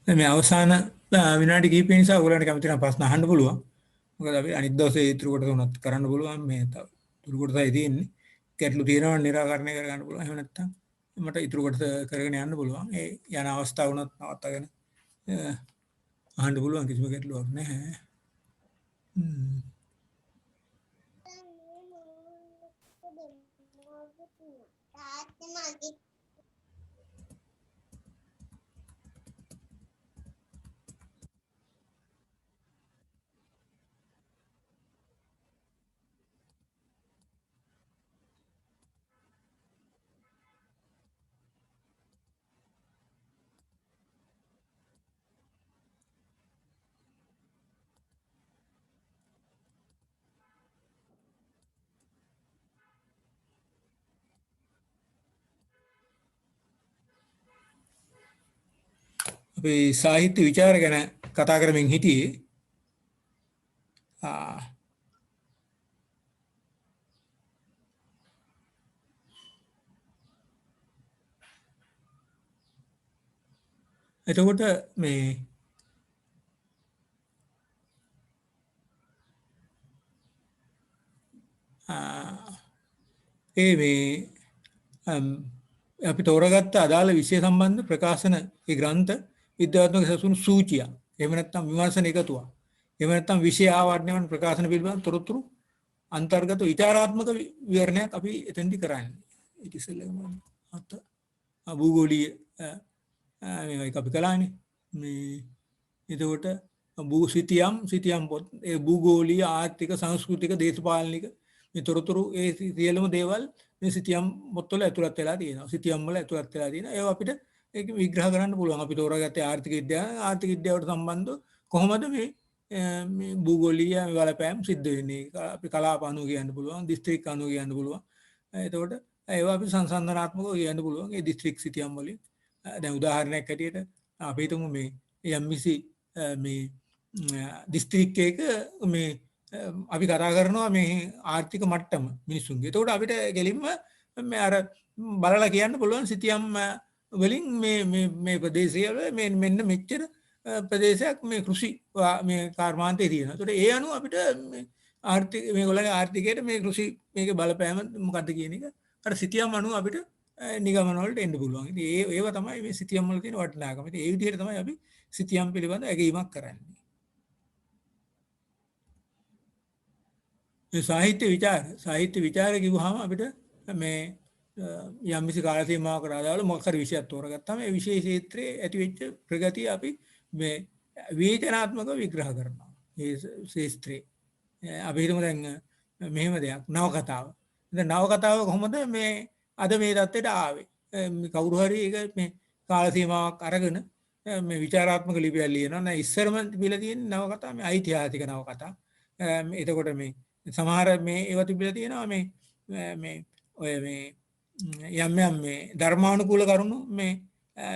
මේ අවසාන විනාඩි කිහිපය නිසා ඔයගලන්ට කැමති නම් ප්‍රශ්න අහන්න පුළුවන්. මොකද අපි අනිත් දවසේ ඉතුරු කොටස උනත් කරන්න පුළුවන්. මේ තව ඉතුරු කොටසයි තියෙන්නේ. ගැටලු තියෙනවා නිරාකරණය කරගන්න පුළුවන්. එහෙම නැත්නම් මට ඉතුරු කොටස කරගෙන යන්න පුළුවන්. ඒ යන අවස්ථාව උනත් නවත්තගෙන අහන්න පුළුවන්, කිසිම ගැටලුවක් නැහැ. අපි සාහිත්‍ය විචාර ගැන කතා කරමින් හිටියේ. එතකොට මේ අපි තෝරගත්ත අදාළ විෂය සම්බන්ධ ප්‍රකාශන ඒ ග්‍රන්ථ විද්‍යාත්මක සැසුණු සූචිය. එහෙම නැත්නම් විමර්ශන එකතුවක්. එහෙම නැත්නම් විෂය ආවරණය වන ප්‍රකාශන පිළිබඳ තොරතුරු අන්තර්ගත විචාරාත්මක විවරණයක් අපි එතෙන්දි කරන්නේ. ඊට ඉස්සෙල්ලා අත භූගෝලීය මේක අපි කළානේ. මේ එතකොට සිතියම් පොත් ඒ භූගෝලීය ආර්ථික සංස්කෘතික දේශපාලනික මේ තොරතුරු ඒ සියලුම දේවල් මේ සිතියම් පොත්වල ඇතුළත් වෙලා තියෙනවා. සිතියම් වල ඇතුළත් වෙලා තියෙනවා. ඒවා අපිට ඒක විග්‍රහ කරන්න පුළුවන්. අපි තෝරාගත්තේ ආර්ථික විද්‍යාවට සම්බන්ධව කොහොමද මේ භූගෝලීය බලපෑම් සිද්ධ වෙන්නේ. අපි කලාප අණු කියන්න පුළුවන්, දිස්ත්‍රික් අණු කියන්න පුළුවන්. එතකොට ඒවා අපි සංසන්දනාත්මකව කියන්න පුළුවන්. ඒ දිස්ත්‍රික් සිතියම් වලින් දැන් උදාහරණයක් හැටියට අපි හිතමු මේ යම්කිසි මේ දිස්ත්‍රික්කයක මේ අපි කතා කරනවා මේ ආර්ථික මට්ටම මිනිස්සුන්ගේ. එතකොට අපිට ගෙලින්ම මේ අර බලලා කියන්න පුළුවන් සිතියම් වලින් මේ ප්‍රදේශය මෙන්න මෙච්චර ප්‍රදේශයක් මේ කෘෂි මේ කර්මාන්තයේ තියෙනවා. ඒතකොට ඒ අනුව අපිට ආර්ථික මේගොල්ලන්ගේ ආර්ථිකයට මේ කෘෂි මේකේ බලපෑම මොකද්ද කියන එක අර සිතියම් අනුව අපිට නිගමන වලට එන්න පුළුවන්. ඉතින් ඒව තමයි මේ සිතියම් වල තියෙන වටිනාකම. ඉතින් ඒ විදිහට තමයි අපි සිතියම් පිළිබඳ ඇගීමක් කරන්නේ. සාහිත්‍ය විචාර කිව්වහම අපිට මේ යම්කිසි කාල සීමාවකට අදාළ මොකක් හරි විෂයක් තෝරගත්තාම ඒ විෂය ක්ෂේත්‍රයේ ඇතිවෙච්ච ප්‍රගතිය අපි මේ විවේචනාත්මකව විග්‍රහ කරනවා. ඒ ශාස්ත්‍රයේ අපි හිතමු දැන් මෙහෙම දෙයක් නවකතාව. දැන් නවකතාව කොහොමද මේ අද මේ தත්ත්වයට ආවේ? කවුරු හරි ඒක මේ කාල සීමාවක් අරගෙන මේ විචාරාත්මක ලිපියක් ලියනවා. නෑ ඉස්සරම තිබිලා තියෙන නවකතා මේ ඓතිහාසික නවකතා. එතකොට මේ සමහර මේ ඒවා තිබිලා තියෙනවා මේ ඔය මේ යම් මේ ධර්මානුකූල කරුණු මේ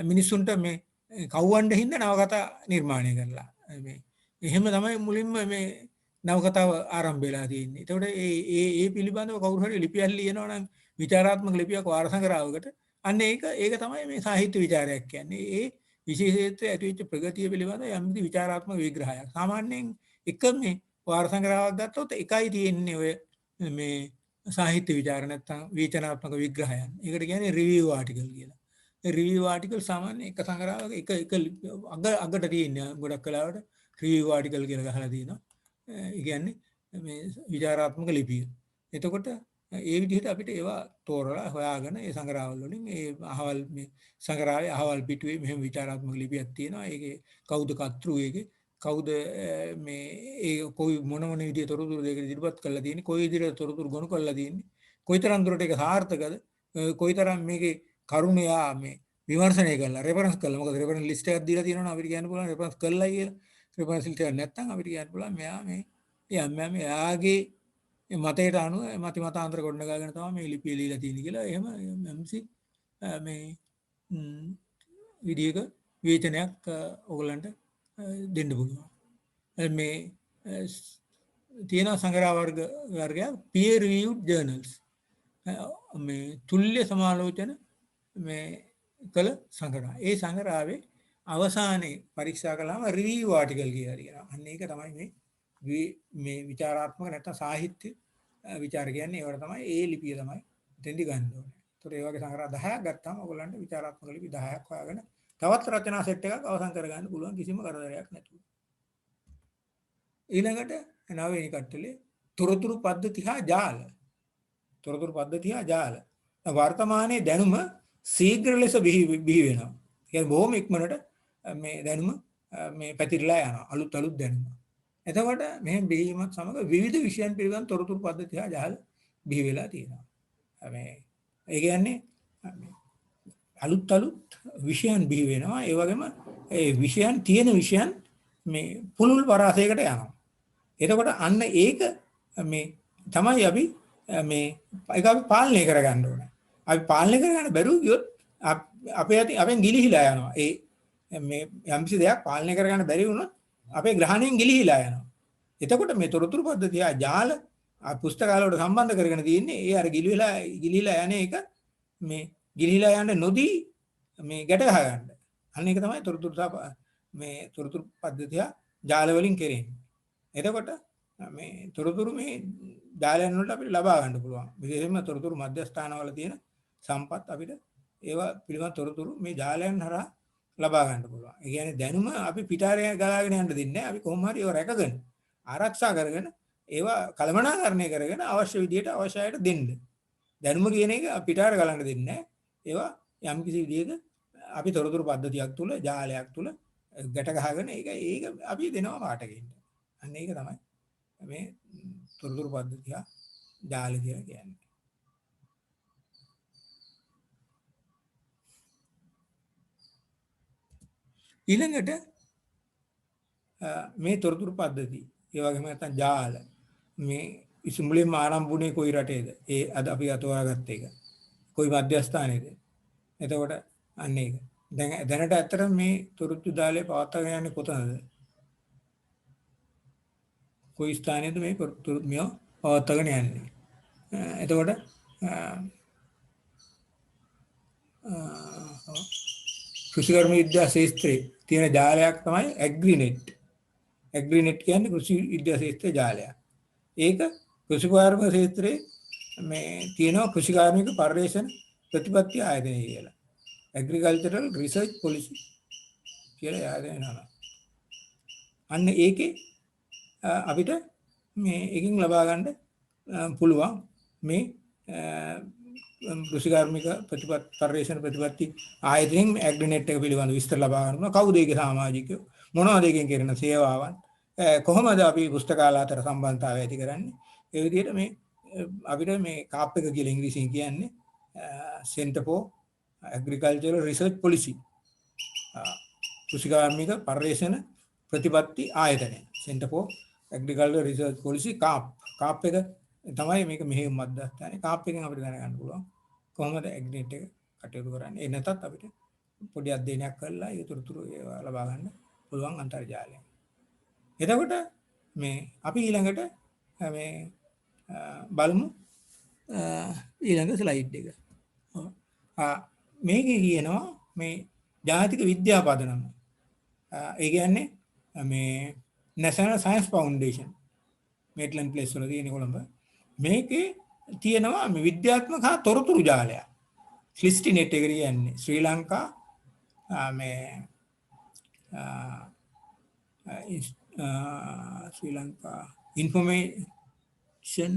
මිනිස්සුන්ට මේ කව්වන්න හින්දා නවකතා නිර්මාණය කරලා මේ එහෙම තමයි මුලින්ම මේ නවකතාව ආරම්භ වෙලා තියෙන්නේ. ඒතකොට ඒ පිළිබඳව කවුරු හරි ලිපියක් ලියනවා නම් විචාරාත්මක ලිපියක් වාර සංග්‍රහයකට අන්න ඒක තමයි මේ සාහිත්‍ය විචාරයක් කියන්නේ. ඒ විශේෂත්වයේ ඇතිවෙච්ච ප්‍රගතිය පිළිබඳව යම් විචාරාත්මක විග්‍රහයක්. සාමාන්‍යයෙන් එක මේ වාර සංග්‍රහයක් ගත්තොත් එකයි තියෙන්නේ ඔය මේ සාහිත්‍ය විචාර නැත්නම් විචනාත්මක විග්‍රහයන්. ඒකට කියන්නේ රිවිව් ආටිකල් කියලා. ඒ රිවිව් ආටිකල් සාමාන්‍යයෙන් එක සංග්‍රහයක එක අගට තියෙන්නේ ගොඩක් වෙලාවට රිවිව් ආටිකල් කියලා ගහලා තියෙනවා. ඒ කියන්නේ මේ විචාරාත්මක ලිපිය. එතකොට ඒ විදිහට අපිට ඒවා තෝරලා හොයාගෙන ඒ සංග්‍රහවල වලින් ඒ අහවල් මේ සංග්‍රහයේ අහවල් පිටුවේ මෙහෙම විචාරාත්මක ලිපියක් තියෙනවා. ඒකේ කවුද කර්තෘ ඒකේ කවුද මේ ඒ කොයි මොන විදිහේ තොරතුරු දෙක ඉදිරිපත් කරලා තියෙන්නේ කොයි විදිහට තොරතුරු ගොනු කරලා තියෙන්නේ කොයිතරම් දුරට ඒක සාර්ථකද කොයිතරම් මේකේ කරුණයා මේ විමර්ශනය කරලා රෙෆරන්ස් කරලා මොකද රෙෆරන්ස් ලිස්ට් එකක් දීලා තියෙනවනේ අපිට කියන්න පුළුවන් රෙෆරන්ස් කරලා කියලා රෙෆරන්ස් ලිස්ට් එකක් නැත්නම් අපිට කියන්න පුළුවන් මෙයා මේ එයාගේ මතයට අනුව මතාන්තර ගොඩනගාගෙන තමයි මේ ලිපිය ලියලා තියෙන්නේ කියලා එහෙම MC මේ විදියක විවේචනයක් ඔයගලන්ට දෙන්න පුළුවන්. මේ තියෙන සංග්‍රහ වර්ගයක් peer reviewed journals මේ තුල්්‍ය සමාලෝචන මේ කළ සංග්‍රහ. ඒ සංග්‍රහයේ අවසානයේ පරීක්ෂා කළාම රිවිව් ආටිකල් කියලා කියනවා. අන්න ඒක තමයි මේ විචාරාත්මක නැත්නම් සාහිත්‍ය විචාර කියන්නේ ඒවට තමයි ඒ ලිපිය තමයි දෙන්දි ගන්න ඕනේ. ඒතකොට ඒ වගේ සංග්‍රහ 10ක් ගත්තාම ඔයගලන්ට විචාරාත්මක ලිපි 10ක් හොයාගෙන තවත් රචනා සෙට් එකක් අවසන් කරගන්න පුළුවන් කිසිම කරදරයක් නැතුව. ඊළඟට නවවෙනි කට්ටලේ තොරතුරු පද්ධති හා ජාල. තොරතුරු පද්ධති හා ජාල. වර්තමානයේ දැනුම ශීඝ්‍ර ලෙස බිහි වෙනවා. කියන්නේ බොහොම ඉක්මනට මේ දැනුම මේ පැතිරලා යනවා. අලුත් දැනුම. එතකොට මෙහෙම බිහිවීමත් සමග විවිධ විෂයන් පිළිබඳ තොරතුරු පද්ධති හා ජාල බිහි වෙලා තියෙනවා. මේ ඒ කියන්නේ අලුත් විෂයන් බිහි වෙනවා. ඒ වගේම ඒ විෂයන් තියෙන විෂයන් මේ පුළුල් පරාසයකට යනවා. එතකොට අන්න ඒක මේ තමයි අපි මේ ඒක අපි පාලනය කරගන්න ඕනේ. අපි පාලනය කරගන්න බැරුව ගියොත් අපෙන් ගිලිහිලා යනවා. මේ යම්කිසි දෙයක් පාලනය කරගන්න බැරි වුණොත් අපේ ග්‍රහණයෙන් ගිලිහිලා යනවා. එතකොට මේ තොරතුරු පද්ධතිය ජාල පුස්තකාලවලට සම්බන්ධ කරගෙන තියෙන්නේ ඒ අර ගිලිහිලා යන එක මේ ගිලිහිලා යන්න නොදී මේ ගැට ගහ ගන්න. අන්න ඒක තමයි තොරතුරු පද්ධතිය ජාල වලින් කෙරෙන්නේ. එතකොට මේ තොරතුරු මේ ජාලයන් වලට අපිට ලබා ගන්න පුළුවන්. විශේෂයෙන්ම තොරතුරු මධ්‍යස්ථානවල තියෙන සම්පත් අපිට ඒවා පිළිබඳ තොරතුරු මේ ජාලයන් හරහා ලබා ගන්න පුළුවන්. ඒ කියන්නේ දැනුම අපි පිටාරය ගලාගෙන යන්න දෙන්නේ නැහැ. අපි කොහොම හරි ඒවා රැකගෙන ආරක්ෂා කරගෙන ඒවා කළමනාකරණය කරගෙන අවශ්‍ය විදිහට අවශ්‍යයට දෙන්න. දැනුම කියන එක පිටාර ගලන්න දෙන්නේ නැහැ. ඒවා යම් කිසි විදිහක අපි තොරතුරු පද්ධතියක් තුල ජාලයක් තුල ගැට ගහගෙන ඒක අපි දෙනවා පාඨකෙන්ට. අන්න ඒක තමයි මේ තොරතුරු පද්ධතිය ජාල කියලා කියන්නේ. ඊළඟට මේ තොරතුරු පද්ධති ඒ වගේම නැත්නම් ජාල මේ ඉස්මුලින්ම ආරම්භුනේ කොයි රටේද? ඒ අද අපි අතවරාගත්ත එක. කොයි මධ්‍යස්ථානයේද? එතකොට අන්න ඒක. දැනට ඇත්තට මේ තොරතුරු ජාලය පවත්වාගෙන යන්නේ කොතනද? කොයි ස්ථානයේද මේ තොරතුරු මිය පවත්වාගෙන යන්නේ? එතකොට කෘෂිකර්ම විද්‍යා ශාස්ත්‍රයේ තියෙන ජාලයක් තමයි ඇග්‍රිනෙට්. ඇග්‍රිනෙට් කියන්නේ කෘෂි විද්‍යා ශාස්ත්‍රයේ ජාලයක්. ඒක කෘෂිකාර්මික ක්ෂේත්‍රයේ මේ තියෙනවා කෘෂිකාර්මික පර්යේෂණ ප්‍රතිපත්ති ආයතනය කියලා. ඇග්‍රිකල්චරල් රිසර්ච් පොලිසි කියලා ආයතනය නම. අන්න ඒකේ අපිට මේ එකකින් ලබා ගන්න පුළුවන් මේ කෘෂිකාර්මික පර්යේෂණ ප්‍රතිපත්ති ආයතනයෙන් ඇග්‍රිනෙට් එක පිළිබඳව විස්තර ලබා ගන්න පුළුවන්. කවුද ඒකේ සමාජිකයෝ? මොනවද ඒකෙන් කරන සේවාවන්? කොහොමද අපි පුස්තකාල අතර සම්බන්ධතාවය ඇති කරන්නේ? ඒ විදිහට මේ අපිට මේ කාප් එක කියලා ඉංග්‍රීසියෙන් කියන්නේ Center for Agricultural Research Policy. කෘෂිකාර්මික පර්යේෂණ ප්‍රතිපත්ති ආයතනය. Center for Agricultural Research Policy carb එක තමයි මේක මෙහෙයුම් මධ්‍යස්ථානයේ. කාප් එකෙන් අපිට දැනගන්න පුළුවන් කොහොමද ඇග්‍රිනෙට් එක කටයුතු කරන්නේ. ඒ නැතත් අපිට පොඩි අධ්‍යයනයක් කරලා ඒ තොරතුරු ඒවා ලබා ගන්න පුළුවන් අන්තර්ජාලයෙන්. එතකොට මේ අපි ඊළඟට මේ බලමු ඊළඟ ස්ලයිඩ් එක. මේකේ කියනවා මේ ජාතික විද්‍යා පදනම. ඒ කියන්නේ මේ National Science Foundation මේට්ලන් ප්ලේස් වල තියෙන කොළඹ. මේකේ තියෙනවා මේ විද්‍යාත්මක හා තොරතුරු ජාලයක්. ස්ලිස්ටිනෙට් එක කියන්නේ ශ්‍රී ලංකා මේ ශ්‍රී Lanka information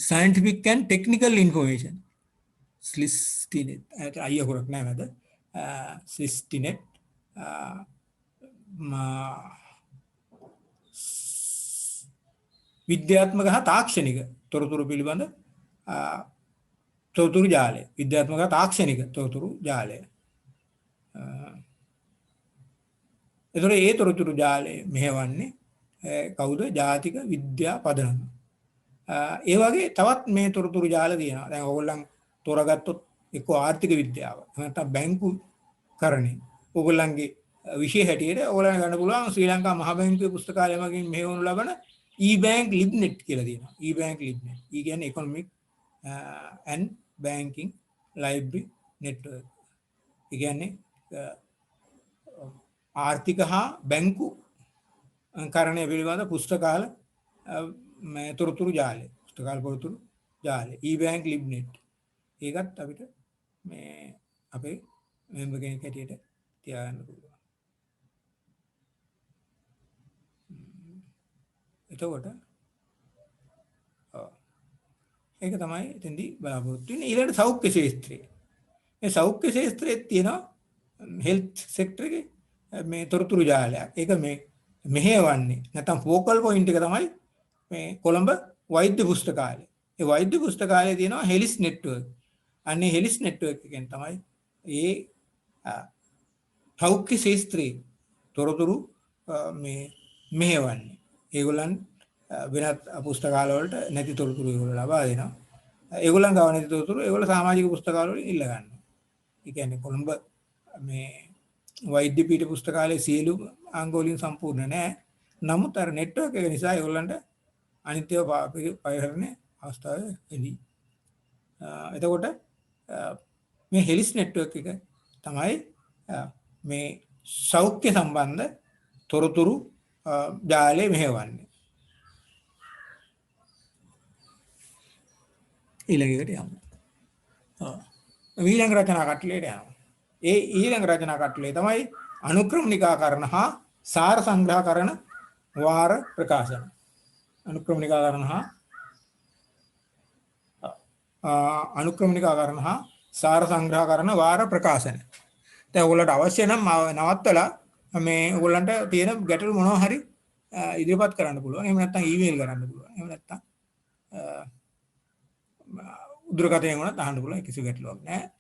scientific and technical information ස්ලිස්ටිනෙට් අයිය හොරක් නෑ මැද ස්ලිස්ටිනෙට් විද්‍යාත්මක හා තාක්ෂණික තොරතුරු පිළිබඳ තොරතුරු ජාලය. විද්‍යාත්මක හා තාක්ෂණික තොරතුරු ජාලය. එතකොට ඒ තොරතුරු ජාලය මෙහෙවන්නේ කවුද? ජාතික විද්‍යා පදනම. ඒ වගේ තවත් මේ තොරතුරු ජාල තියෙනවා. දැන් ඕගොල්ලන් තෝරාගත්තොත් එක්ක ආර්ථික විද්‍යාව නැත්නම් බැංකු කරණය. ඕගොල්ලන්ගේ විෂය හැටියට ඕගොල්ලන් ගන්න පුළුවන් ශ්‍රී ලංකා මහ බැංකුවේ පුස්තකාලය මගින් මෙහෙවනු ලබන e-bank libnet කියලා තියෙනවා. e-bank libnet. E කියන්නේ economic and banking library network. ඒ කියන්නේ ආර්ථික හා බැංකු කරණය පිළිබඳ පුස්තකාල තොරතුරු ජාලය. පුස්තකාල තොරතුරු ජාලය. e-bank libnet. ඒකත් අපිට මේ අපේ මෙම්බර් කෙනෙක් හැටියට තියාගන්න පුළුවන්. එතකොට ඒක තමයි එතෙන්දී බලාපොරොත්තු වෙන්නේ. ඊළඟට සෞඛ්‍ය ශාස්ත්‍රය. මේ සෞඛ්‍ය ශාස්ත්‍රයේ තියෙනවා හෙල්ත් සෙක්ටර් එකේ මේ තොරතුරු ජාලයක්. ඒක මේ මෙහෙවන්නේ නැත්නම් ෆෝකල් පොයින්ට් එක තමයි මේ කොළඹ වෛද්‍ය පුස්තකාලය. ඒ වෛද්‍ය පුස්තකාලයේ තියෙනවා හෙලිස් නෙට්වර්ක්. අන්නේ හෙලිස් නෙට්වර්ක් එකෙන් තමයි ඒ සෞඛ්‍ය ශාස්ත්‍රයේ තොරතුරු මේ මෙහෙවන්නේ. ඒගොල්ලන් වෙනත් පුස්තකාල වලට නැති තොරතුරු ඒගොල්ලෝ ලබා දෙනවා. ඒගොල්ලන් ගාව නැති තොරතුරු ඒගොල්ලෝ සමාජික පුස්තකාල වලින් ඉල්ල ගන්නවා. ඒ කියන්නේ කොළඹ මේ වෛද්‍ය පීඨ පුස්තකාලයේ සියලු අංග වලින් සම්පූර්ණ නැහැ. නමුත් අර නෙට්වර්ක් එක නිසා ඒගොල්ලන්ට අනිත්‍යව පරිහරණය අවස්ථාව එදී. එතකොට මේ හෙලිස් නෙට්වර්ක් එක තමයි මේ සෞඛ්‍ය සම්බන්ධ තොරතුරු ජාලය මෙහෙවන්නේ. ඊළඟට යමු. ඊළඟ රචනා කටලයට යනවා. ඒ ඊළඟ රචනා කටලේ තමයි අනුක්‍රමණිකාකරණ හා සාර සංග්‍රහකරණ වාර ප්‍රකාශන. අනුක්‍රමණිකාකරණ හා සාර සංග්‍රහකරණ වාර ප්‍රකාශන. දැන් ඔයගොල්ලන්ට අවශ්‍ය නම් නවත්තලා මේ ඔයගොල්ලන්ට තියෙන ගැටලු මොනවා හරි ඉදිරිපත් කරන්න පුළුවන්. එහෙම නැත්නම් ඊමේල් කරන්න පුළුවන්. එහෙම නැත්නම් උද්දෘකතයෙන් වුණත් අහන්න පුළුවන්. කිසි ගැටලුවක් නැහැ.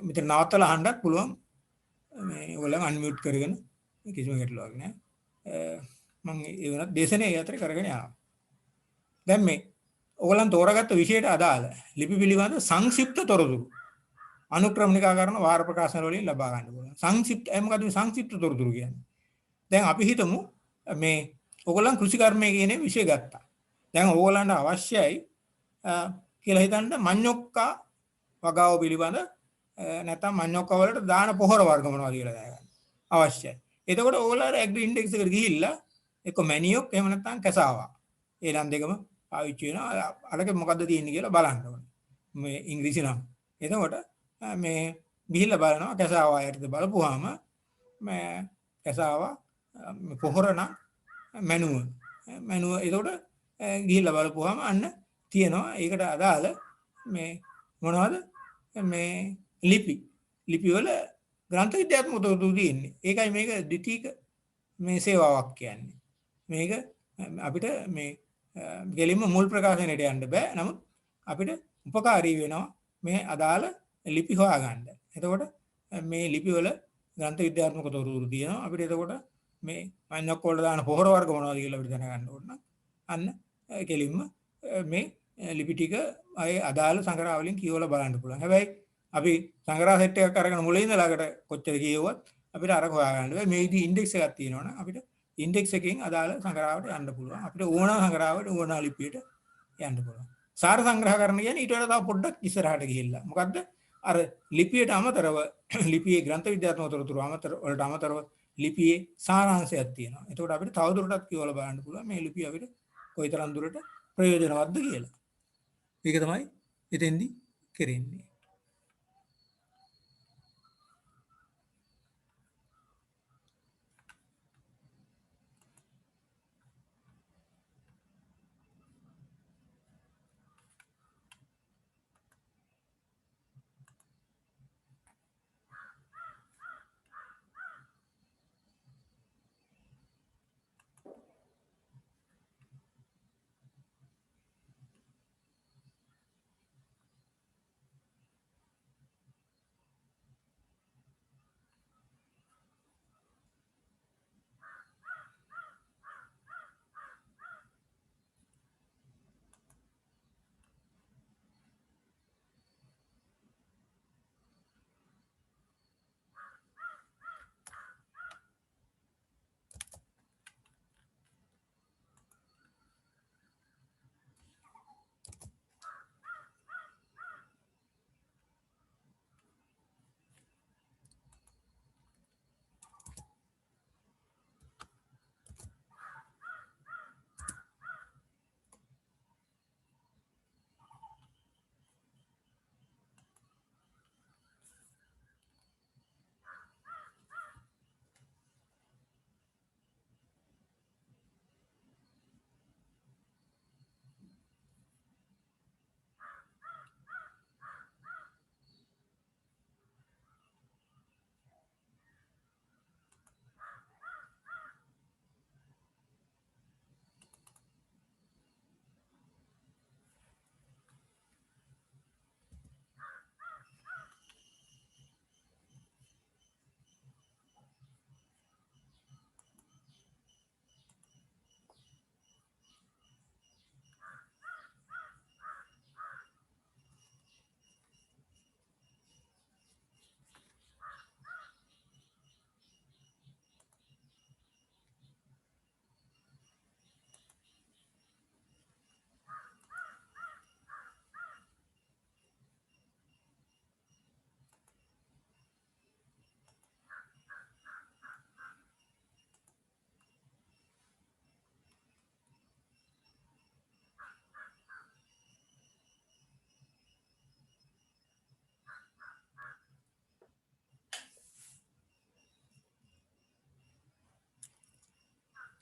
මෙතන නවත්තලා අහන්නත් පුළුවන්. මේ ඔයගොල්ලන් අන්මියුට් කරගෙන කිසිම ගැටලුවක් නැහැ. මම ඒ වුණත් දේශනේ ඒ අතර කරගෙන යනවා. දැන් මේ ඔයගොල්ලන් තෝරාගත්ත විෂයට අදාළ ලිපි පිළිබඳ සංක්ෂිප්ත තොරතුරු අනුක්‍රමණිකාකරණ වාර ප්‍රකාශන වලින් ලබා ගන්න පුළුවන්. සංක්ෂිප්ත මොකද මේ සංක්ෂිප්ත තොරතුරු කියන්නේ? දැන් අපි හිතමු මේ ඔයගොල්ලන් කෘෂිකර්මය කියන විෂය ගත්තා. දැන් ඔයගොල්ලන්ට අවශ්‍යයි කියලා හිතන්න මඤ්ඤොක්කා වගාව පිළිබඳ නැත්නම් මඤ්ඤොක්කා වලට දාන පොහොර වර්ග මොනවද කියලා දැනගන්න අවශ්‍යයි. එතකොට ඔයගොල්ලෝ ඇග්‍රි ඉන්ඩෙක්ස් එකට ගිහිල්ලා එක්ක මැනියොක් එහෙම නැත්නම් කැසාවා. ඒ නම් දෙකම පාවිච්චි වෙනවා. අරක මොකද්ද තියෙන්නේ කියලා බලන්න ඕනේ. මේ ඉංග්‍රීසි නම්. එතකොට මේ ගිහිල්ලා බලනවා කැසාවා යටද බලපුවාම මේ කැසාවා පොහොර නම් මැනුව එතකොට ගිහිල්ලා බලපුවාම අන්න තියෙනවා ඒකට අදාළ මේ මොනවද මේ ලිපි වල ග්‍රන්ථ විද්‍යාත්මක තොරතුරු තියෙන්නේ. ඒකයි මේක ද්විතීක මේ සේවාවක් කියන්නේ. මේක අපිට මේ ගෙලින්ම මුල් ප්‍රකාශනයට යන්න බෑ. නමුත් අපිට උපකාරී වෙනවා මේ අදාළ ලිපි හොයාගන්න. එතකොට මේ ලිපි වල ග්‍රන්ථ විද්‍යාත්මක තොරතුරු තියෙනවා. අපිට එතකොට මේ මයින්ඩ්ලොක් වල දාන පොහොර වර්ග මොනවද කියලා අපිට දැනගන්න ඕන නම් අන්න කෙලින්ම මේ ලිපි ටික අය අදාළ සංග්‍රහ වලින් කියවලා බලන්න පුළුවන්. හැබැයි අපි සංග්‍රහ සෙට් එකක් අරගෙන මුලින් ඉඳලාකට කොච්චර කියවුවත් අපිට අර හොයාගන්න බෑ. මේ විදිහ ඉන්ඩෙක්ස් එකක් තියෙනවා නම් අපිට ඉන්ඩෙක්ස් එකකින් අදාළ සංග්‍රහවට යන්න පුළුවන්. අපිට ඕන සංග්‍රහවට ඕන ලිපියට යන්න පුළුවන්. සාර සංග්‍රහ කරන කියන්නේ ඊට වඩා තව පොඩ්ඩක් ඉස්සරහට ගිහිල්ලා. මොකද්ද? අර ලිපියට අමතරව ලිපියේ ග්‍රන්ථ විද්‍යාත්මක තොරතුරු වලට අමතරව ලිපියේ සාරාංශයක් තියෙනවා. එතකොට අපිට තවදුරටත් කියවලා බලන්න පුළුවන් මේ ලිපිය අපිට කොයිතරම් දුරට ප්‍රයෝජනවත්ද කියලා. ඒක තමයි එතෙන්දි කරන්නේ.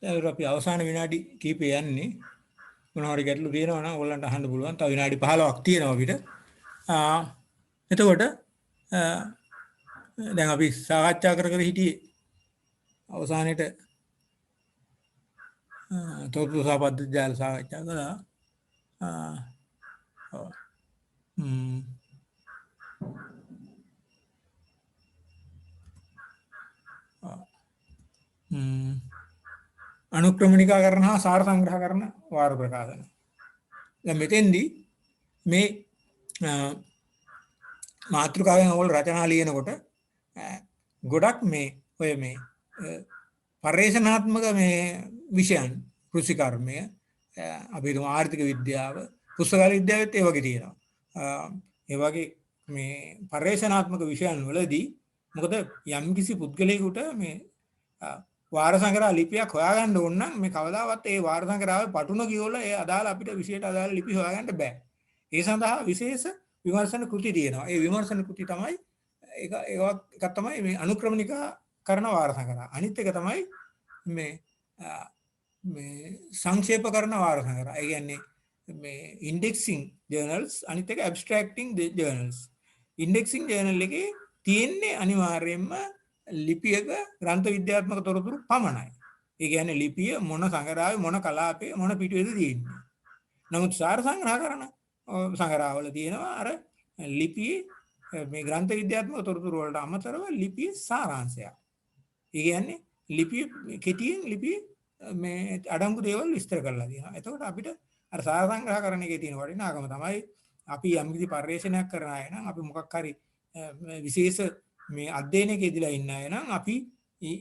දැන් අපි අවසාන විනාඩි කිහිපය යන්නේ. මොනවා හරි ගැටලු තියෙනවා නම් ඔයගලන්ට අහන්න පුළුවන්. තව විනාඩි 15ක් තියෙනවා අපිට. එතකොට දැන් අපි සාකච්ඡා කර හිටියේ අවසානයේට තොරතුරු සාපද්ධති ජාල සාකච්ඡා කළා. අනුක්‍රමණිකා කරන හා සාර සංග්‍රහ කරන වාර ප්‍රකාශන. දැන් මෙතෙන්දී මේ මාතෘකාවෙන් ඔයගොල්ලෝ රචනා ලියනකොට ගොඩක් මේ ඔය මේ පරිශනාත්මක මේ විෂයන් කෘෂිකර්මය අපි හිතමු ආර්ථික විද්‍යාව පුස්තකාල විද්‍යාවෙත් ඒ වගේ තියෙනවා. ඒ වගේ මේ පරිශනාත්මක විෂයන් වලදී මොකද යම්කිසි පුද්ගලයෙකුට මේ වාර සංග්‍රහ ලිපියක් හොයාගන්න ඕන නම් මේ කවදාවත් ඒ වාර සංග්‍රහයේ පටුන කියවලා ඒ අදාළ අපිට විෂයට අදාළ ලිපි හොයාගන්න බෑ. ඒ සඳහා විශේෂ විමර්ශන කෘති තියෙනවා. ඒ විමර්ශන කෘති තමයි එකක් තමයි මේ අනුක්‍රමණිකා කරන වාර සංග්‍රහ. අනිත් එක තමයි මේ සංක්ෂේප කරන වාර සංග්‍රහ. ඒ කියන්නේ මේ indexing journals අනිත් එක abstracting journals. ඉන්ඩෙක්සින් ජර්නල් එකේ තියෙන්නේ අනිවාර්යයෙන්ම ලිපියක ග්‍රන්ථ විද්‍යාත්මක තොරතුරු පමණයි. ඒ කියන්නේ ලිපිය මොන සංග්‍රහයේ මොන කලාපයේ මොන පිටුවේද තියෙන්නේ. නමුත් සාර සංග්‍රහ කරන සංග්‍රහවල තියෙනවා අර ලිපියේ මේ ග්‍රන්ථ විද්‍යාත්මක තොරතුරු වලට අමතරව ලිපියේ සාරාංශය. ඒ කියන්නේ ලිපිය කෙටියෙන් ලිපිය මේ අඩංගු දේවල් විස්තර කරලා තියෙනවා. එතකොට අපිට අර සාර සංග්‍රහ කරන එකේ තියෙන වටිනාකම තමයි අපි යම් කිසි පරිශ්‍රණයක් කරන අය නම් අපි මොකක් හරි විශේෂ මේ අධ්‍යයනයක ඉදලා ඉන්න අය නම් අපි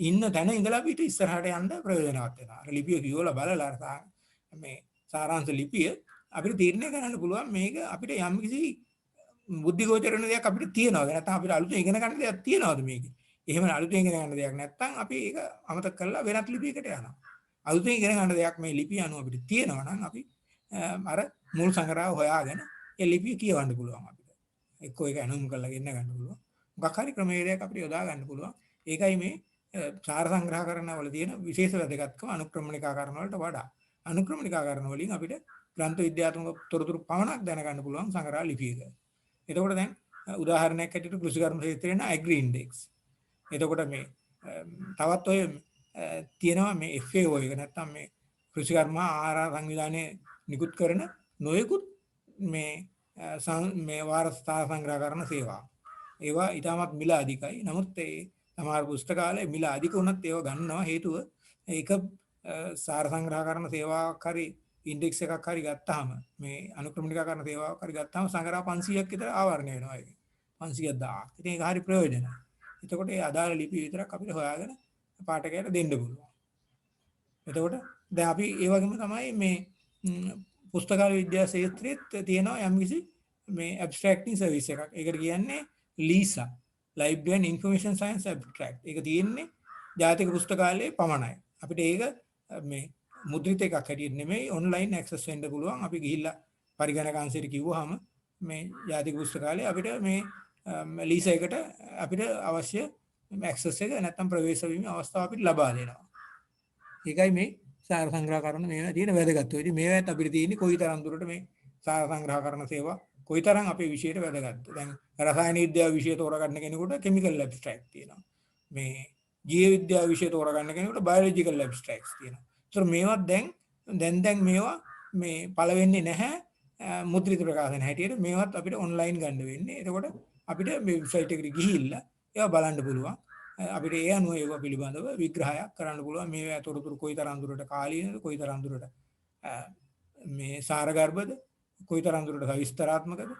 ඉන්න තැන ඉඳලා අපිට ඉස්සරහට යන්න ප්‍රයෝජනවත් වෙනවා. අර ලිපිය කියවලා බලලා මේ සාරාංශ ලිපිය අපිට තීරණය කරන්න පුළුවන් මේක අපිට යම් කිසි බුද්ධි ගෝචරණ දෙයක් අපිට තියෙනවද නැත්නම් අපිට අලුතෙන් ඉගෙන ගන්න දෙයක් තියෙනවද මේකේ. එහෙම අලුතෙන් ඉගෙන ගන්න දෙයක් නැත්නම් අපි ඒක අමතක කරලා වෙනත් ලිපියකට යනවා. අලුතෙන් ඉගෙන ගන්න දෙයක් මේ ලිපිය අනුව අපිට තියෙනවා නම් අපි අර මුල් සංග්‍රහය හොයාගෙන ඒ ලිපිය කියවන්න පුළුවන් අපිට. එක්කෝ ඒක අනුම් කරලා ගෙන්න ගන්න පුළුවන්. මොකක් හරි ක්‍රමවේදයක් අපිට යොදා ගන්න පුළුවන්. ඒකයි මේ සාර සංග්‍රහ කරන වල තියෙන විශේෂ වැදගත්කම අනුක්‍රමණිකාකරණ වලට වඩා. අනුක්‍රමණිකාකරණ වලින් අපිට ග්‍රන්ථ විද්‍යාත්මක තොරතුරු පමණක් දැනගන්න පුළුවන් සංග්‍රහ ලිපියක. එතකොට දැන් උදාහරණයක් ඇටියට කෘෂිකර්ම ක්ෂේත්‍රයේ න ඇග්‍රි ඉන්ඩෙක්ස්. එතකොට මේ තවත් ඔය තියෙනවා මේ FAO එක නැත්නම් මේ කෘෂිකර්ම ආහාර සංවිධානයේ නිකුත් කරන නොයෙකුත් මේ වාරස්ථා සංග්‍රහ කරන සේවා. ඒවා ඊටමත් මිල අධිකයි. නමුත් ඒ සමහර පුස්තකාලේ මිල අධික වුණත් ඒවා ගන්නවා හේතුව ඒක සාර සංග්‍රහ කරන සේවාවක් හරි ඉන්ඩෙක්ස් එකක් හරි ගත්තාම මේ අනුක්‍රමණිකාකරණ සේවාවක් හරි ගත්තාම සංග්‍රහ 500ක් විතර ආවරණය වෙනවා ඒක. 500,000. ඉතින් ඒක හරි ප්‍රයෝජනයි. එතකොට ඒ අදාළ ලිපි විතරක් අපිට හොයාගෙන පාඨකයාට දෙන්න පුළුවන්. එතකොට දැන් අපි ඒ වගේම තමයි මේ පුස්තකාල විද්‍යා ක්ෂේත්‍රයේ තියෙනවා යම්කිසි මේ ඇබ්ස්ට්‍රැක්ටිං සර්විස් එකක්. ඒකට කියන්නේ ලීසා Library and Information Science Abstract. ඒක තියෙන්නේ ජාතික පුස්තකාලයේ පමණයි. අපිට ඒක මේ මුද්‍රිත එකක් හැටියට නෙමෙයි ඔන්ලයින් ඇක්සස් වෙන්න පුළුවන්. අපි ගිහිල්ලා පරිගණක අංශයට කිව්වහම මේ ජාතික පුස්තකාලයේ අපිට මේ ලීසා එකට අපිට අවශ්‍ය ඇක්සස් එක නැත්නම් ප්‍රවේශ වීමේ අවස්ථාව අපිට ලබා දෙනවා. ඒකයි මේ සාර සංග්‍රහ කරන මේවා තියෙන වැදගත්කම. ඉතින් මේවත් අපිට තියෙන්නේ කොයිතරම් දුරට මේ සාර සංග්‍රහ කරන සේවා කොයිතරම් අපේ විෂයට වැදගත්ද. දැන් රසායන විද්‍යාව විෂය තෝරගන්න කෙනෙකුට කෙමිකල් ඇබ්ස්ට්‍රැක්ට් තියෙනවා. මේ ජීව විද්‍යාව විෂය තෝරගන්න කෙනෙකුට බයොලොජිකල් ඇබ්ස්ට්‍රැක්ට්ස් තියෙනවා. ඒතර මේවත් දැන් මේවා මේ පළ වෙන්නේ නැහැ මුද්‍රිත ප්‍රකාශන හැටියට. මේවත් අපිට ඔන්ලයින් ගන්න වෙන්නේ. එතකොට අපිට මේ වෙබ්සයිට් එකට ගිහිල්ලා ඒවා බලන්න පුළුවන්. අපිට ඒ අනුව ඒවා පිළිබඳව විග්‍රහයක් කරන්න පුළුවන්. මේ තොරතුරු කොයිතරම් දුරට කාලීනද, කොයිතරම් දුරට මේ සාරගර්භද, කොයිතරම් දුරට විස්තරාත්මකද,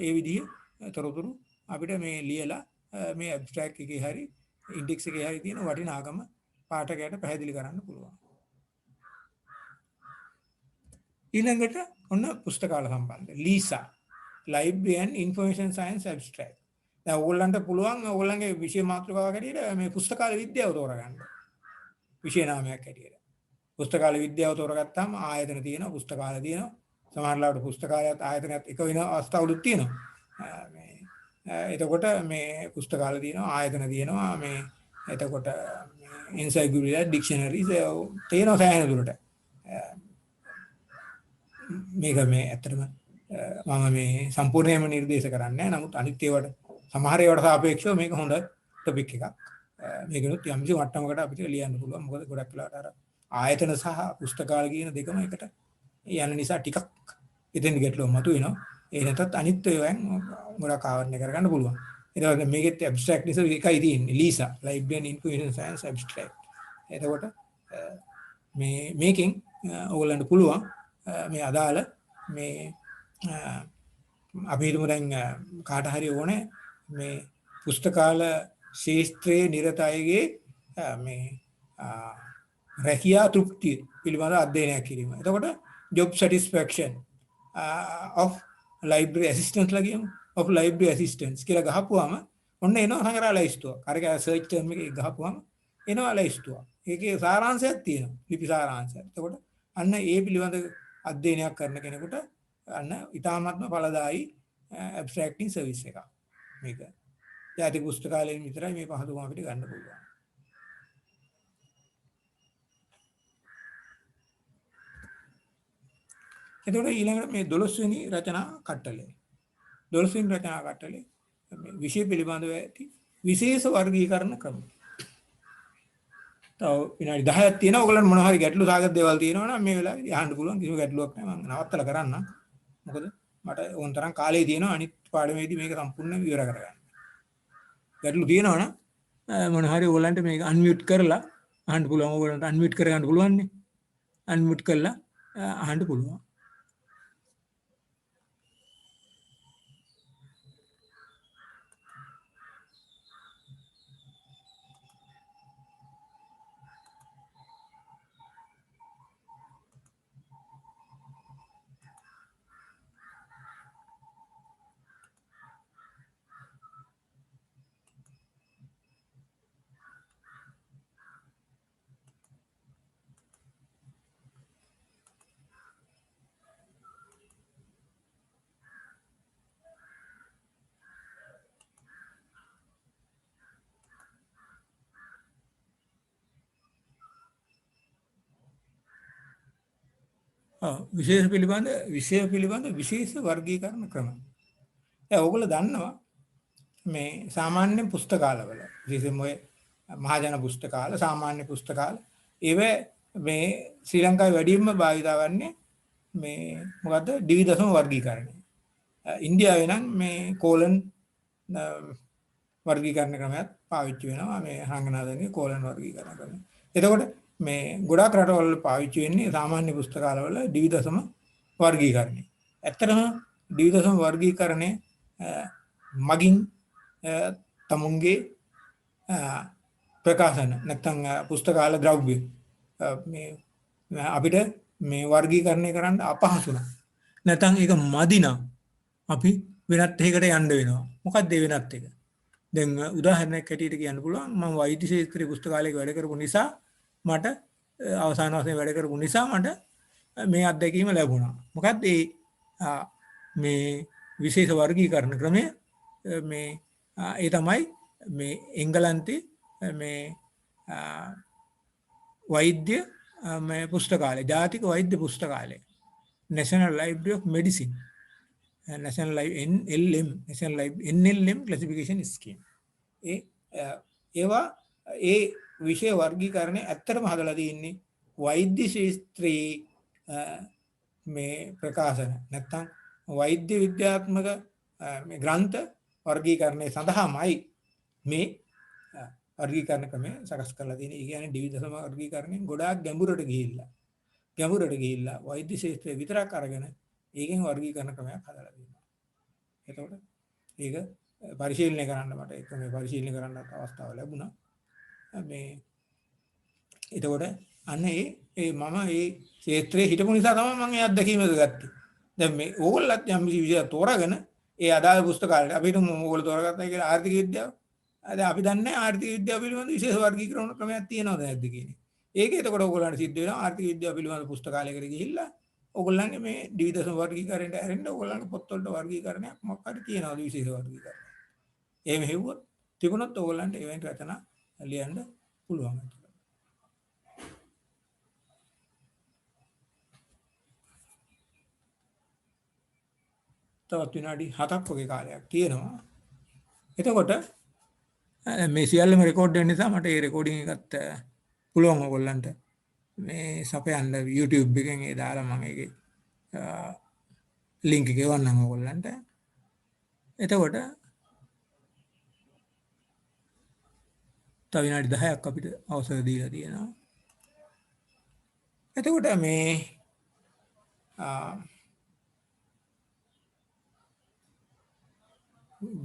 ඒ විදිහේ තොරතුරු අපිට මේ ලියලා මේ ඇබ්ස්ට්‍රැක්ට් එකේ හරි ඉන්ඩෙක්ස් එකේ හරි තියෙන වටිනාකම පාඨකයාට පැහැදිලි කරන්න පුළුවන්. ඊළඟට ඔන්න පුස්තකාල සම්බන්ධ ලීසා Library and Information Science Abstract. දැන් ඕගොල්ලන්ට පුළුවන් ඕගොල්ලන්ගේ විෂය මාතෘකාවක් හැටියට මේ පුස්තකාල විද්‍යාව තෝරගන්න. විෂය නාමයක් හැටියට. පුස්තකාල විද්‍යාව තෝරගත්තාම ආයතන තියෙනවා, පුස්තකාල තියෙනවා. සමහරවිට පුස්තකාලයත් ආයතනයත් එක වෙන අවස්ථාවලුත් තියෙනවා. එතකොට මේ පුස්තකාල තියෙනවා, ආයතන තියෙනවා, මේ එතකොට encyclopedia, dictionaries තියෙනවා සෑහෙන දුරට. මේක මේ ඇත්තටම මම මේ සම්පූර්ණයෙන්ම නිර්දේශ කරන්නේ නැහැ. නමුත් අනිත් ඒවාට සමහර ඒවාට සාපේක්ෂව මේක හොඳ ටොපික් එකක්. මේකනොත් යම්කිසි මට්ටමකට අපිට ලියන්න පුළුවන්. මොකද ගොඩක් වෙලාවට අර ආයතන සහ පුස්තකාල කියන දෙකම එකට යන නිසා ටිකක් ඉතින් ගැටලුව මතුවෙනවා. ඒ නැතත් අනිත් ඒවාෙන් ගොඩක් ආවරණය කරගන්න පුළුවන්. ඒතකොට මේකෙත් ඇබ්ස්ට්‍රැක්ට් නිසා එකයි තියෙන්නේ. ලීසා Library and Information Science Abstract. එතකොට මේ මේකෙන් ඕගොල්ලන්ට පුළුවන් මේ අදාළ මේ අපි හිතමු දැන් කාට හරි ඕනේ මේ පුස්තකාල ශාස්ත්‍රයේ නිරත අයගේ මේ රැකියා තෘප්තිය පිළිබඳ අධ්‍යයනයක් කිරීම. එතකොට job satisfaction of library assistants ලාගියමු of library assistants කියලා ගහපුවාම ඔන්න එනවා සංග්‍රහ ලයිස්තුවක්. අර සර්ච් ටර්ම් එකේ ගහපුවාම එනවා ලයිස්තුවක්. ඒකේ සාරාංශයක් තියෙනවා. ලිපි සාරාංශය. එතකොට අන්න ඒ පිළිබඳ අධ්‍යයනයක් කරන කෙනෙකුට අන්න ඊටාත්ම ඵලදායි ඇබ්ස්ට්‍රැක්ටිං සර්විස් එකක්. මේක ජාතික පුස්තකාලයෙන් විතරයි මේ පහසුකම අපිට ගන්න පුළුවන්. එතකොට ඊළඟට මේ 12 වෙනි රචනා කට්ටලය. 12 වෙනි රචනා කට්ටලේ විෂය පිළිබඳව ඇති විශේෂ වර්ගීකරණ ක්‍රම. තව විනාඩි 10ක් තියෙනවා. ඔයගොල්ලන්ට මොනවා හරි ගැටලු සාගත දේවල් තියෙනවා නම් මේ වෙලාවේ අහන්න පුළුවන්. කිසිම ගැටලුවක් නැහැ. මම නවත්තලා කරන්නම්. මොකද මට ඕන තරම් කාලය තියෙනවා අනිත් පාඩමේදී මේක සම්පූර්ණයෙන් විවර කරගන්න. ගැටලු තියෙනවා නම් මොනවා හරි ඔයගොල්ලන්ට මේක අන්මියුට් කරලා අහන්න පුළුවන්. ඔයගොල්ලන්ට අන්මියුට් කරගන්න පුළුවන් නේ. අන්මියුට් කරලා අහන්න පුළුවන්. විශේෂ පිළිබඳ විශේෂ වර්ගීකරණ ක්‍රම. දැන් ඔයගොල්ලෝ දන්නවා මේ සාමාන්‍ය පුස්තකාලවල විශේෂයෙන්ම ඔය මහජන පුස්තකාල සාමාන්‍ය පුස්තකාල ඒව මේ ශ්‍රී ලංකාවේ වැඩිම භාවිත වන්නේ මේ මොකද්ද ද්විදශම වර්ගීකරණය. ඉන්දියාවේ නම් මේ කෝලන් වර්ගීකරණ ක්‍රමයක් පාවිච්චි වෙනවා මේ රංගනාදගේ කෝලන් වර්ගීකරණ ක්‍රමය. එතකොට මේ ගොඩාක් රටවල පාවිච්චි වෙන්නේ සාමාන්‍ය පුස්තකාලවල ද්විදශම වර්ගීකරණය. ඇත්තටම ද්විදශම වර්ගීකරණය මගින් තමුන්ගේ ප්‍රකාශන නැත්නම් පුස්තකාල ද්‍රව්‍ය මේ අපිට මේ වර්ගීකරණය කරන්න අපහසු නම් නැත්නම් ඒක මදි නම් අපි වෙනත් එකකට යන්න වෙනවා. මොකක්ද ඒ වෙනත් එක? දැන් උදාහරණයක් හැටියට කියන්න පුළුවන් මම වෛද්‍ය ශාස්ත්‍රීය පුස්තකාලයක වැඩ කරපු නිසා මට අවසාන වශයෙන් වැඩ කරපු නිසා මට මේ අත්දැකීම ලැබුණා. මොකක්ද මේ විශේෂ වර්ගීකරණ ක්‍රමය මේ ඒ තමයි මේ එංගලන්තේ මේ වෛද්‍ය මේ පුස්තකාලය ජාතික වෛද්‍ය පුස්තකාලය National Library of Medicine National NLM National NLM classification scheme ඒවා ඒ විෂය වර්ගීකරණය ඇත්තටම හදලා තියෙන්නේ වෛද්‍ය ශාස්ත්‍රයේ මේ ප්‍රකාශන නැත්නම් වෛද්‍ය විද්‍යාත්මක මේ ග්‍රන්ථ වර්ගීකරණය සඳහාමයි මේ වර්ගීකරණ ක්‍රමය සකස් කරලා තියෙන්නේ. ඒ කියන්නේ ද්විදශම වර්ගීකරණයෙන් ගොඩාක් ගැඹුරට ගිහිල්ලා වෛද්‍ය ශාස්ත්‍රය විතරක් අරගෙන ඒකෙන් වර්ගීකරණ ක්‍රමයක් හදලා තියෙනවා. එතකොට ඒක පරිශීලනය කරන්න මට ඒක මේ පරිශීලනය කරන්න අවස්ථාව ලැබුණා. මේ එතකොට අන්න ඒ මම ඒ ක්ෂේත්‍රයේ හිටපු නිසා තමයි මම ඒ අත්දැකීම ගත්තේ. දැන් මේ ඕගොල්ලත් යම් විදිහට තෝරාගෙන ඒ අදාළ පුස්තකාලේ අපිට ඕගොල්ලෝ තෝරාගත්තා කියලා ආර්ථික විද්‍යාව. දැන් අපි දන්නේ ආර්ථික විද්‍යාව පිළිබඳ විශේෂ වර්ගීකරණ ක්‍රමයක් තියෙනවද නැද්ද කියන්නේ. ඒක එතකොට ඕගොල්ලන්ට සිද්ධ වෙනවා ආර්ථික විද්‍යාව පිළිබඳ පුස්තකාලයකට ගිහිල්ලා ඕගොල්ලන්ගේ මේ ද්විදශම වර්ගීකරණයට ඇරෙන්න ඕගොල්ලන්ගේ පොත්වලට වර්ගීකරණයක් මොකක් හරි තියෙනවද විශේෂ වර්ගීකරණ. එහෙම හෙව්වොත් තිබුණොත් ඕගොල්ලන්ට එවෙන් රචනා ලියන්න පුළුවන්. තවත් විනාඩි 7ක් වගේ කාලයක් තියෙනවා. එතකොට මේ සියල්ලම රෙකෝඩ් වෙන නිසා මට ඒ රෙකෝඩින් එකත් පුළුවන් ඔයගොල්ලන්ට මේ සපයන්න YouTube එකෙන් ඒ දාලා මම ඒකේ ලින්ක් එක එවන්නම් ඔයගොල්ලන්ට. එතකොට තව විනාඩි 10ක් අපිට අවසර දීලා තියෙනවා. එතකොට මේ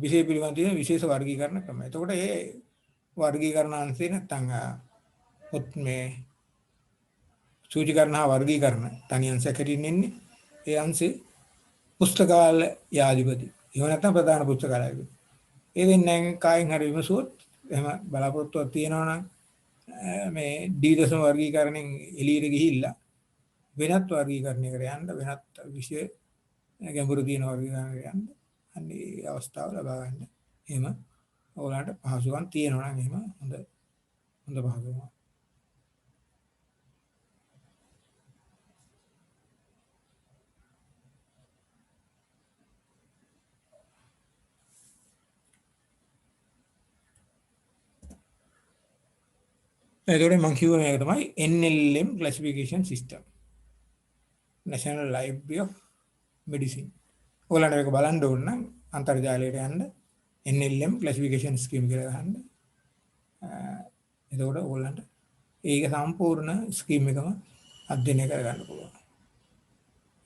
විශේෂ පිළිබඳ තියෙන විශේෂ වර්ගීකරණ ක්‍රම. එතකොට ඒ වර්ගීකරණ අංශේ නැත්නම් පොත් මේ සූචිකරණ හා වර්ගීකරණ තනි අංශයක් හැටින් ඉන්නේ. ඒ අංශේ පුස්තකාල යාදිපති. එහෙම නැත්නම් ප්‍රධාන පුස්තකාලය. ඒ දෙන්නෙන් කායින් හරි විමසුවොත් එහෙම බලාපොරොත්තුවක් තියෙනවා නම් මේ ද්විදශම වර්ගීකරණයෙන් එළියට ගිහිල්ලා වෙනත් වර්ගීකරණයකට යන්න වෙනත් විෂය ගැඹුරු තියෙන වර්ගීකරණයකට යන්න අන්නේ අවස්ථාව ලබා ගන්න. එහෙම ඔයාලට පහසුකම් තියෙනවා නම් එහෙම හොඳ පහසුකම්. එතකොට මම කිව්ව මේක තමයි NLM classification system. National Library of Medicine. ඔයාලට මේක බලන්න ඕන නම් අන්තර්ජාලයට යන්න NLM classification scheme කියලා ගහන්න. එතකොට ඔයාලන්ට ඒක සම්පූර්ණ ස්කීම් එකම අධ්‍යයනය කරගන්න පුළුවන්.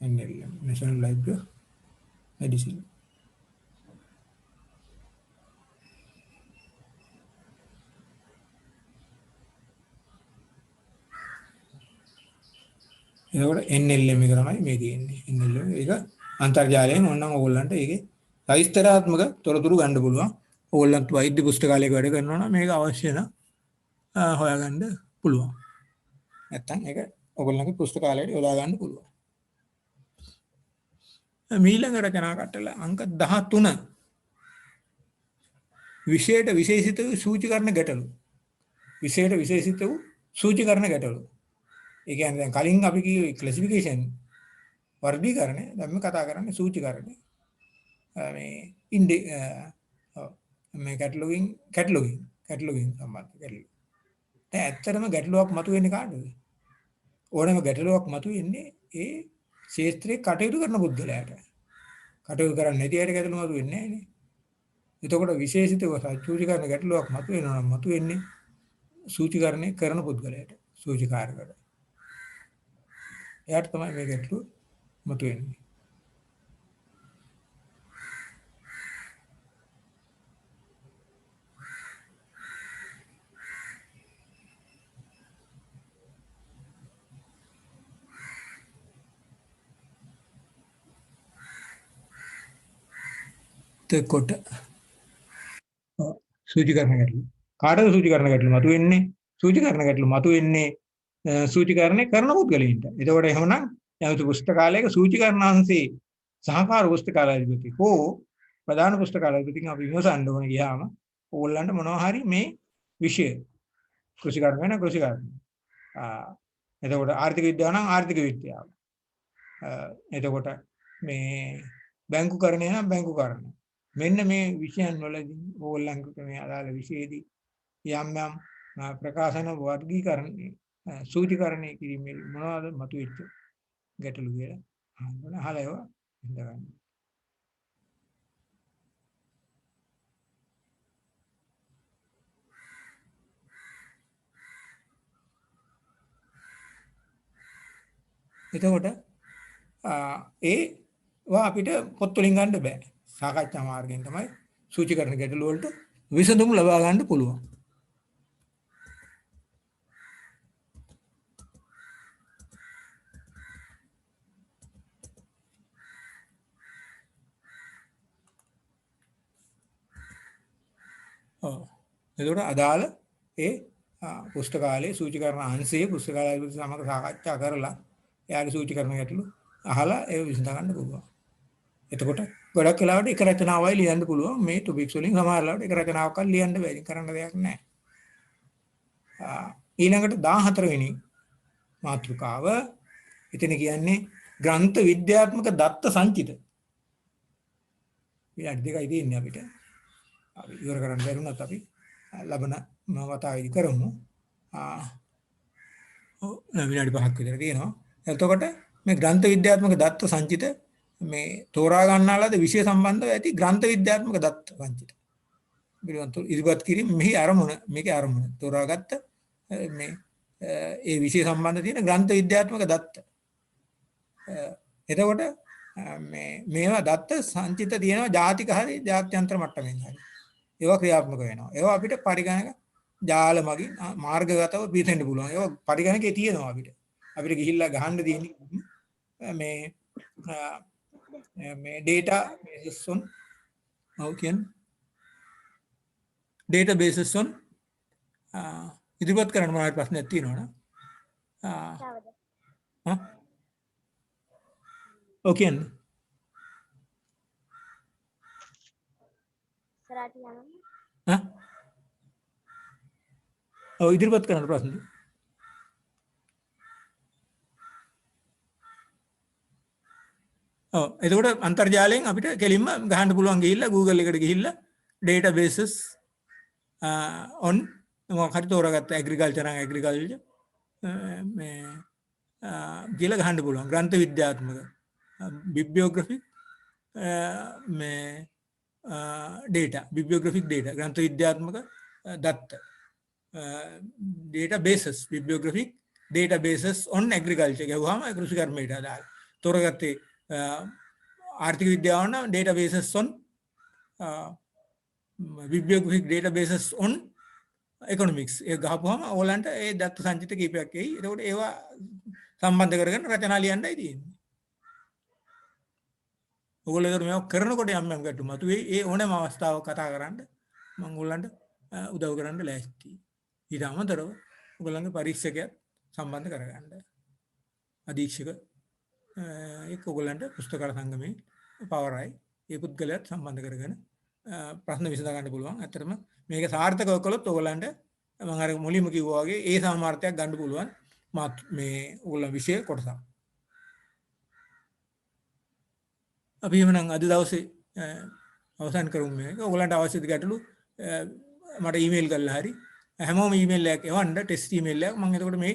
NLM National Library of Medicine. එතකොට NLM එක තමයි මේ තියෙන්නේ. NLM එක අන්තර්ජාලයෙන් ඕනනම් ඕගොල්ලන්ට ඒකේ සවිස්තරාත්මක තොරතුරු ගන්න පුළුවන්. ඕගොල්ලන්ට වෛද්‍ය පුස්තකාලයක වැඩ කරනවා නම් මේක අවශ්‍ය නම් හොයාගන්න පුළුවන්. නැත්තම් ඒක ඕගොල්ලන්ගේ පුස්තකාලයට යොදා ගන්න පුළුවන්. මීළඟ රචනා කටල අංක 13 විශේෂ විශේෂිත වූ සූචිකරණ ගැටලු. විශේෂ විශේෂිත වූ සූචිකරණ ගැටලු. ඒ කියන්නේ දැන් කලින් අපි කිව්වේ ක්ලාසිෆිකේෂන් වර්ගීකරණය. දැන් මේ කතා කරන්නේ සූචිකරණය. මේ මේ කැටලොගින් සම්බන්ධ ගැටලු. දැන් ඇත්තටම ගැටලුවක් මතුවෙන්නේ කාටද? ඕනෑම ගැටලුවක් මතුවෙන්නේ ඒ ශාස්ත්‍රයේ කටයුතු කරන පුද්ගලයාට. කටයුතු කරන්නේ නැති අයට ගැටලු මතුවෙන්නේ නැහැ නේ. එතකොට විශේෂිතව සූචිකරණ ගැටලුවක් මතුවෙනවා නම් මතුවෙන්නේ සූචිකරණය කරන පුද්ගලයාට, සූචිකාරකට. එයාට තමයි මේ ගැටලුව මතුවෙන්නේ. එතකොට සූචිකරණ ගැටලු. කාටද සූචිකරණ ගැටලු මතුවෙන්නේ? සූචිකරණ ගැටලු මතුවෙන්නේ සූචිකරණය කරන පුද්ගලයින්ට. එතකොට එහෙමනම් යම් පුස්තකාලයක සූචිකරණ අංශේ සහකාර පුස්තකාලයකදී හෝ ප්‍රධාන පුස්තකාලයකදී අපි විමසන්න ඕනේ ගියාම ඕගොල්ලන්ට මොනවා හරි මේ විෂය කෘෂිකර්ම වෙන කෘෂිකර්ම. එතකොට ආර්ථික විද්‍යාව නම් ආර්ථික විද්‍යාව. එතකොට මේ බැංකුකරණය නම් බැංකුකරණය. මෙන්න මේ විෂයන් වලදී ඕගොල්ලන්ට මේ අදාළ විෂයේදී යම් යම් ප්‍රකාශන වර්ගීකරණ සූචිකරණය කිරීමේ මොනවද මතුවෙච්ච ගැටලු කියලා අහලා ඒවා හිතගන්න. එතකොට ඒවා අපිට පොත් වලින් ගන්න බෑ. සාකච්ඡා මාර්ගයෙන් තමයි සූචිකරණ ගැටලු වලට විසඳුම් ලබා ගන්න පුළුවන්. එතකොට අදාළ ඒ පුස්තකාලයේ සූචිකරණ අංශයේ පුස්තකාලය සමග සාකච්ඡා කරලා එයාගේ සූචිකරණ ගැටලු අහලා ඒ විසඳ ගන්න පුළුවන්. එතකොට ගොඩක් වෙලාවට එක රචනාවයි ලියන්න පුළුවන්. මේ ටොපික්ස් වලින් සමහර වෙලාවට එක රචනාවක් ලියන්න බැරි කරන්න දෙයක් නැහැ. ඊළඟට 14 වෙනි මාතෘකාව එතන කියන්නේ ග්‍රන්ථ විද්‍යාත්මක දත්ත සංචිත. විනාඩි දෙකයි තියෙන්නේ අපිට. අපි ඉවර කරන්න බැරුණත් අපි ලබන වතාවේදී කරමු. විනාඩි 5ක් විතර තියෙනවා. එතකොට මේ ග්‍රන්ථ විද්‍යාත්මක දත්ත සංචිත මේ තෝරා ගන්නාලාද විෂය සම්බන්ධව ඇති ග්‍රන්ථ විද්‍යාත්මක දත්ත සංචිත. පිළිබඳව ඉදිරිපත් කිරීම මෙහි අරමුණ මේකේ අරමුණ තෝරාගත්ත මේ ඒ විෂය සම්බන්ධ තියෙන ග්‍රන්ථ විද්‍යාත්මක දත්ත. එතකොට මේවා දත්ත සංචිත තියෙනවා ජාතික හරි ජාත්‍යන්තර මට්ටමින් හරි. ඒවා ක්‍රියාත්මක වෙනවා. ඒවා අපිට පරිගණක ජාල මගින් මාර්ගගතව පිළිතෙන්න පුළුවන්. ඒවා පරිගණකේ තියෙනවා අපිට. අපිට ගිහිල්ලා ගහන්න තියෙන්නේ මේ data bases on data bases on ඉදිරිපත් කරන්න මොනවද ප්‍රශ්නයක් තියෙනවද? ඔව් කියන්නේ. ඔව් ඉදිරිපත් කරන්න ප්‍රශ්න. ඔව් එතකොට අන්තර්ජාලයෙන් අපිට කෙලින්ම ගහන්න පුළුවන් ගිහිල්ලා Google එකට ගිහිල්ලා databases on මොකක් හරි තෝරාගත්ත ඇග්‍රිකල්චර් නම් ඇග්‍රිකල්චර් මේ කියලා ගහන්න පුළුවන්. ග්‍රන්ථ විද්‍යාත්මක බිබ්ලියෝග්‍රැෆික් මේ data bibliographic data ග්‍රන්ථ විද්‍යාත්මක දත්ත databases bibliographic databases on agriculture ගහුවාම කෘෂි කර්මයට අදාළ තෝරගත්තේ ආර්ථික විද්‍යාව නම් databases on bibliographic databases on economics ඒ ගහපුවාම ඕලන්ට ඒ දත්ත සංචිත කීපයක් එයි. ඒකට ඒවා සම්බන්ධ කරගෙන රචනා ලියන්නයි තියෙන්නේ. ඔයගොල්ලෝ ඒකට මේක කරනකොට යම් යම් ගැටලු මතුවේ. ඒ ඕනෑම අවස්ථාවක කතා කරන්න මම ඔයගොල්ලන්ට උදව් කරන්න ලෑස්තියි. ඊට අමතරව ඔයගොල්ලන්ගේ පරීක්ෂකයත් සම්බන්ධ කරගන්න. අධීක්ෂක එක්ක ඔයගොල්ලන්ට පුස්තකාල සංගමේ පවරයි. ඒ පුද්ගලයාත් සම්බන්ධ කරගෙන ප්‍රශ්න විසඳ ගන්න පුළුවන්. ඇත්තටම මේක සාර්ථකව කළොත් ඔයගොල්ලන්ට මම අර මුලින්ම කිව්වා වගේ ඒ සාමාර්ථයක් ගන්න පුළුවන් මේ ඔයගොල්ලන් විෂය කොටසක්. අපි එහෙනම් අද දවසේ අවසන් කරමු මේක. ඔයගොල්ලන්ට අවශ්‍ය ගැටලු මට ඊමේල් කරලා හරි හැමෝම ඊමේල් එකක් එවන්න ටෙස්ට් ඊමේල් එකක් මම එතකොට මේ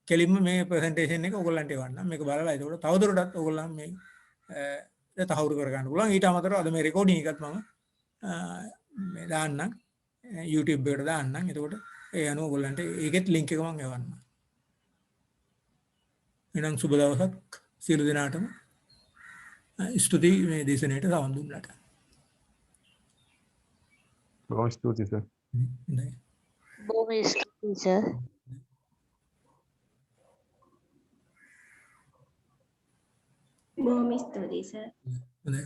කෙලින්ම මේ ප්‍රසන්ටේෂන් එක ඔයගොල්ලන්ට එවන්නම්. මේක බලලා එතකොට තවදුරටත් ඔයගොල්ලන් මේ තහවුරු කර ගන්න පුළුවන්. ඊට අමතරව අද මේ රෙකෝඩින් එකත් මම මේ දාන්නම් YouTube එකට දාන්නම්. එතකොට ඒ අනුව ඔයගොල්ලන්ට ඒකෙත් ලින්ක් එක මම එවන්නම්. එහෙනම් සුබ දවසක් සියලු දෙනාටම. ස්තුතියි මේ දේශනයට සවන් දුන්නට. බොහොම ස්තුතියි සර්. බොහොම ස්තුතියි සර්. බොහොම ස්තුතියි සර්. හොඳයි.